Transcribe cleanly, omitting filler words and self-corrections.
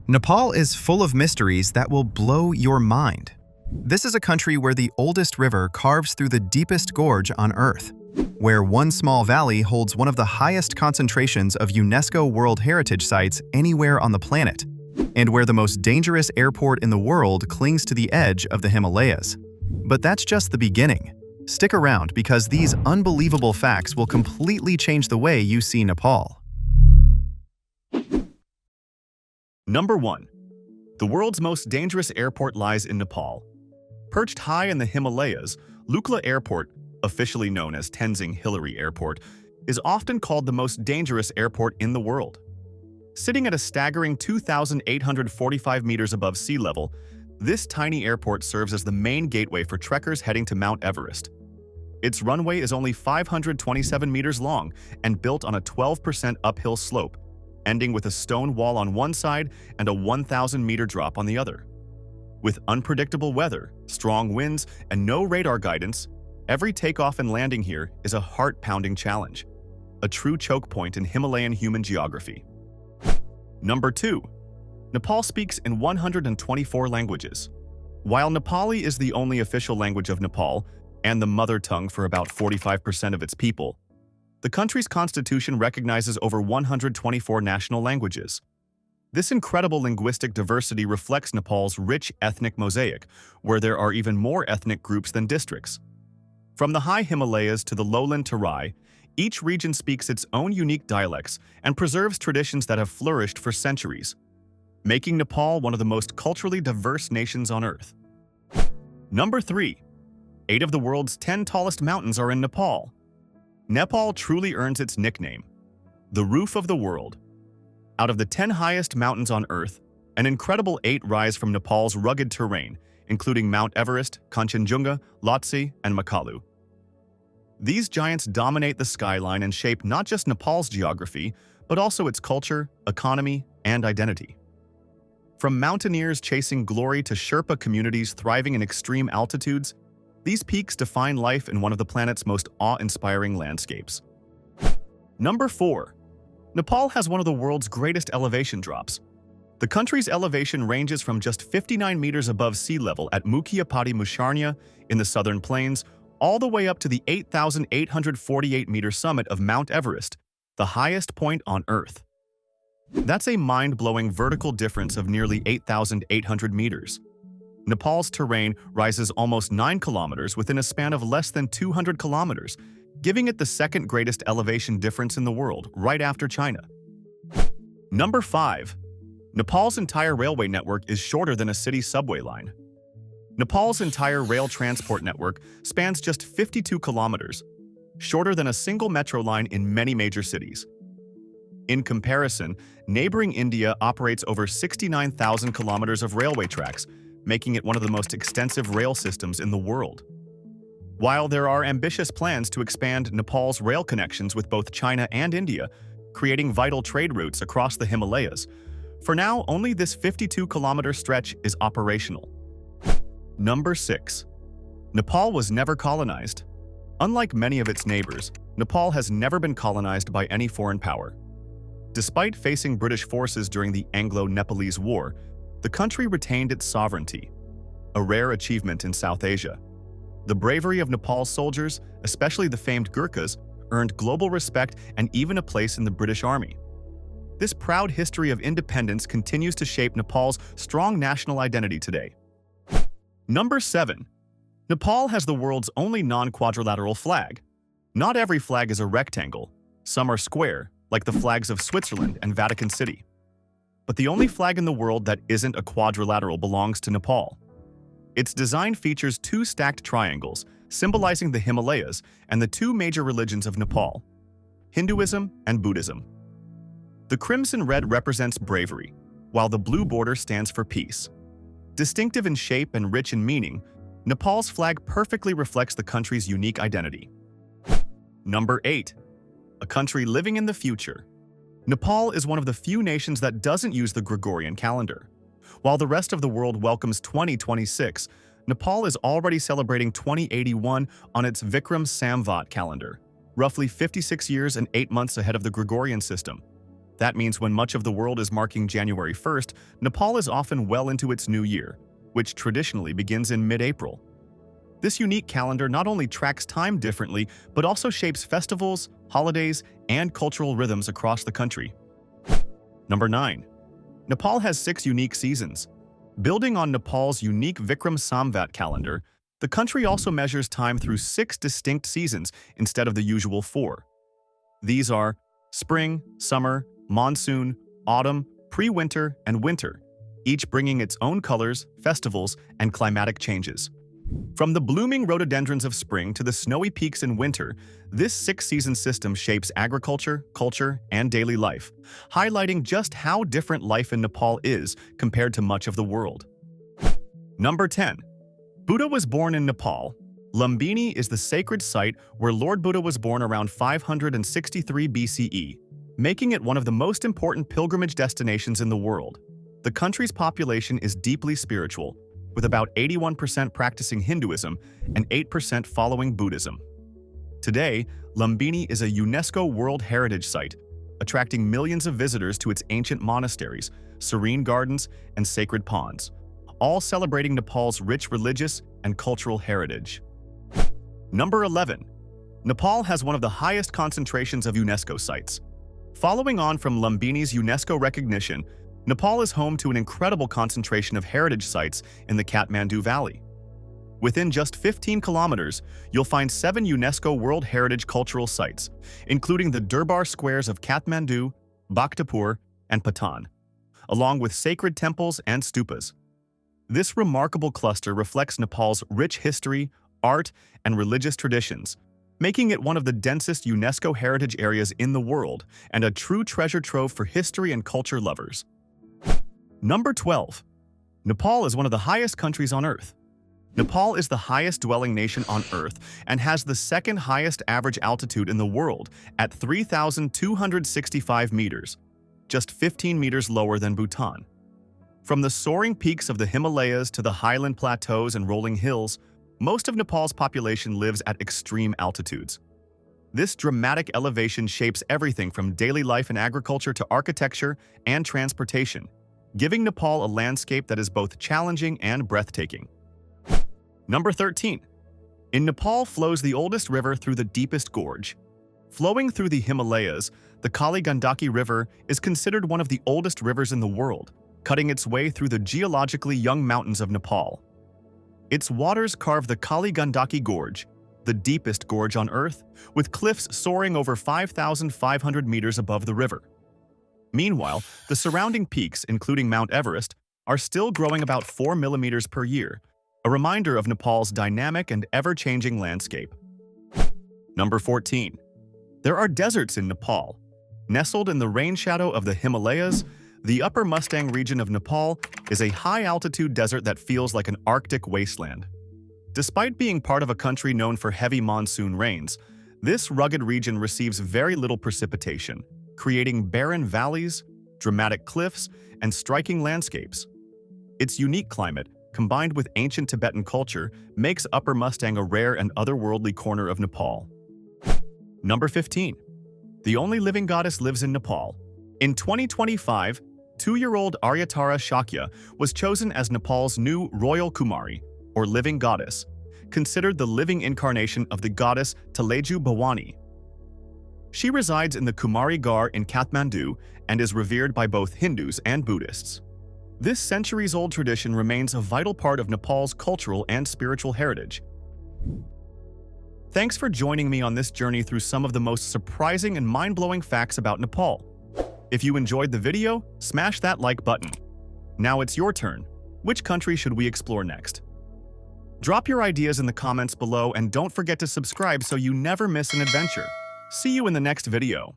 Nepal is full of mysteries that will blow your mind. This is a country where the oldest river carves through the deepest gorge on Earth, where one small valley holds one of the highest concentrations of UNESCO World Heritage Sites anywhere on the planet, and where the most dangerous airport in the world clings to the edge of the Himalayas. But that's just the beginning. Stick around because these unbelievable facts will completely change the way you see Nepal. Number 1. The world's most dangerous airport lies in Nepal. Perched high in the Himalayas, Lukla Airport, officially known as Tenzing Hillary Airport, is often called the most dangerous airport in the world. Sitting at a staggering 2,845 meters above sea level, this tiny airport serves as the main gateway for trekkers heading to Mount Everest. Its runway is only 527 meters long and built on a 12% uphill slope, ending with a stone wall on one side and a 1,000-meter drop on the other. With unpredictable weather, strong winds, and no radar guidance, every takeoff and landing here is a heart-pounding challenge, a true choke point in Himalayan human geography. Number 2. Nepal speaks in 124 languages. While Nepali is the only official language of Nepal and the mother tongue for about 45% of its people, the country's constitution recognizes over 124 national languages. This incredible linguistic diversity reflects Nepal's rich ethnic mosaic, where there are even more ethnic groups than districts. From the high Himalayas to the lowland Terai, each region speaks its own unique dialects and preserves traditions that have flourished for centuries, making Nepal one of the most culturally diverse nations on Earth. Number 3. 8 of the world's 10 tallest mountains are in Nepal. Nepal truly earns its nickname, the roof of the world. Out of the 10 highest mountains on Earth, an incredible 8 rise from Nepal's rugged terrain, including Mount Everest, Kanchenjunga, Lhotse, and Makalu. These giants dominate the skyline and shape not just Nepal's geography, but also its culture, economy, and identity. From mountaineers chasing glory to Sherpa communities thriving in extreme altitudes, these peaks define life in one of the planet's most awe-inspiring landscapes. Number 4. Nepal has one of the world's greatest elevation drops. The country's elevation ranges from just 59 meters above sea level at Mukhiapati Musharnia in the southern plains, all the way up to the 8,848-meter summit of Mount Everest, the highest point on Earth. That's a mind-blowing vertical difference of nearly 8,800 meters. Nepal's terrain rises almost 9 kilometers within a span of less than 200 kilometers, giving it the second greatest elevation difference in the world, right after China. Number 5. Nepal's entire railway network is shorter than a city subway line. Nepal's entire rail transport network spans just 52 kilometers, shorter than a single metro line in many major cities. In comparison, neighboring India operates over 69,000 kilometers of railway tracks, making it one of the most extensive rail systems in the world. While there are ambitious plans to expand Nepal's rail connections with both China and India, creating vital trade routes across the Himalayas, for now only this 52-kilometer stretch is operational. Number 6. Nepal was never colonized. Unlike many of its neighbors, Nepal has never been colonized by any foreign power. Despite facing British forces during the Anglo-Nepalese War, the country retained its sovereignty, a rare achievement in South Asia. The bravery of Nepal's soldiers, especially the famed Gurkhas, earned global respect and even a place in the British Army. This proud history of independence continues to shape Nepal's strong national identity today. Number 7. Nepal has the world's only non-quadrilateral flag. Not every flag is a rectangle. Some are square, like the flags of Switzerland and Vatican City. But the only flag in the world that isn't a quadrilateral belongs to Nepal. Its design features 2 stacked triangles, symbolizing the Himalayas and the 2 major religions of Nepal, Hinduism and Buddhism. The crimson red represents bravery, while the blue border stands for peace. Distinctive in shape and rich in meaning, Nepal's flag perfectly reflects the country's unique identity. Number 8. A country living in the future. Nepal is one of the few nations that doesn't use the Gregorian calendar. While the rest of the world welcomes 2026, Nepal is already celebrating 2081 on its Vikram Samvat calendar, roughly 56 years and 8 months ahead of the Gregorian system. That means when much of the world is marking January 1st, Nepal is often well into its new year, which traditionally begins in mid-April. This unique calendar not only tracks time differently, but also shapes festivals, holidays, and cultural rhythms across the country. Number 9. Nepal has 6 unique seasons. Building on Nepal's unique Vikram Samvat calendar, the country also measures time through 6 distinct seasons instead of the usual 4. These are spring, summer, monsoon, autumn, pre-winter, and winter, each bringing its own colors, festivals, and climatic changes. From the blooming rhododendrons of spring to the snowy peaks in winter, this 6-season system shapes agriculture, culture, and daily life, highlighting just how different life in Nepal is compared to much of the world. Number 10. Buddha was born in Nepal. Lumbini is the sacred site where Lord Buddha was born around 563 BCE, making it one of the most important pilgrimage destinations in the world. The country's population is deeply spiritual, with about 81% practicing Hinduism and 8% following Buddhism. Today, Lumbini is a UNESCO World Heritage Site, attracting millions of visitors to its ancient monasteries, serene gardens, and sacred ponds, all celebrating Nepal's rich religious and cultural heritage. Number 11. Nepal has one of the highest concentrations of UNESCO sites. Following on from Lumbini's UNESCO recognition, Nepal is home to an incredible concentration of heritage sites in the Kathmandu Valley. Within just 15 kilometers, you'll find 7 UNESCO World Heritage Cultural Sites, including the Durbar Squares of Kathmandu, Bhaktapur, and Patan, along with sacred temples and stupas. This remarkable cluster reflects Nepal's rich history, art, and religious traditions, making it one of the densest UNESCO heritage areas in the world and a true treasure trove for history and culture lovers. Number 12. Nepal is one of the highest countries on Earth. Nepal is the highest dwelling nation on Earth and has the second highest average altitude in the world at 3,265 meters, just 15 meters lower than Bhutan. From the soaring peaks of the Himalayas to the highland plateaus and rolling hills, most of Nepal's population lives at extreme altitudes. This dramatic elevation shapes everything from daily life and agriculture to architecture and transportation, giving Nepal a landscape that is both challenging and breathtaking. Number 13. In Nepal flows the oldest river through the deepest gorge. Flowing through the Himalayas, the Kali Gandaki River is considered one of the oldest rivers in the world, cutting its way through the geologically young mountains of Nepal. Its waters carve the Kali Gandaki Gorge, the deepest gorge on Earth, with cliffs soaring over 5,500 meters above the river. Meanwhile, the surrounding peaks, including Mount Everest, are still growing about 4 millimeters per year, a reminder of Nepal's dynamic and ever-changing landscape. Number 14. There are deserts in Nepal. Nestled in the rain shadow of the Himalayas, the Upper Mustang region of Nepal is a high-altitude desert that feels like an Arctic wasteland. Despite being part of a country known for heavy monsoon rains, this rugged region receives very little precipitation, creating barren valleys, dramatic cliffs, and striking landscapes. Its unique climate, combined with ancient Tibetan culture, makes Upper Mustang a rare and otherworldly corner of Nepal. Number 15. The only living goddess lives in Nepal. In 2025, 2-year-old Aryatara Shakya was chosen as Nepal's new Royal Kumari, or living goddess, considered the living incarnation of the goddess Teleju Bhavani. She resides in the Kumari Gar in Kathmandu and is revered by both Hindus and Buddhists. This centuries-old tradition remains a vital part of Nepal's cultural and spiritual heritage. Thanks for joining me on this journey through some of the most surprising and mind-blowing facts about Nepal. If you enjoyed the video, smash that like button. Now it's your turn. Which country should we explore next? Drop your ideas in the comments below and don't forget to subscribe so you never miss an adventure. See you in the next video.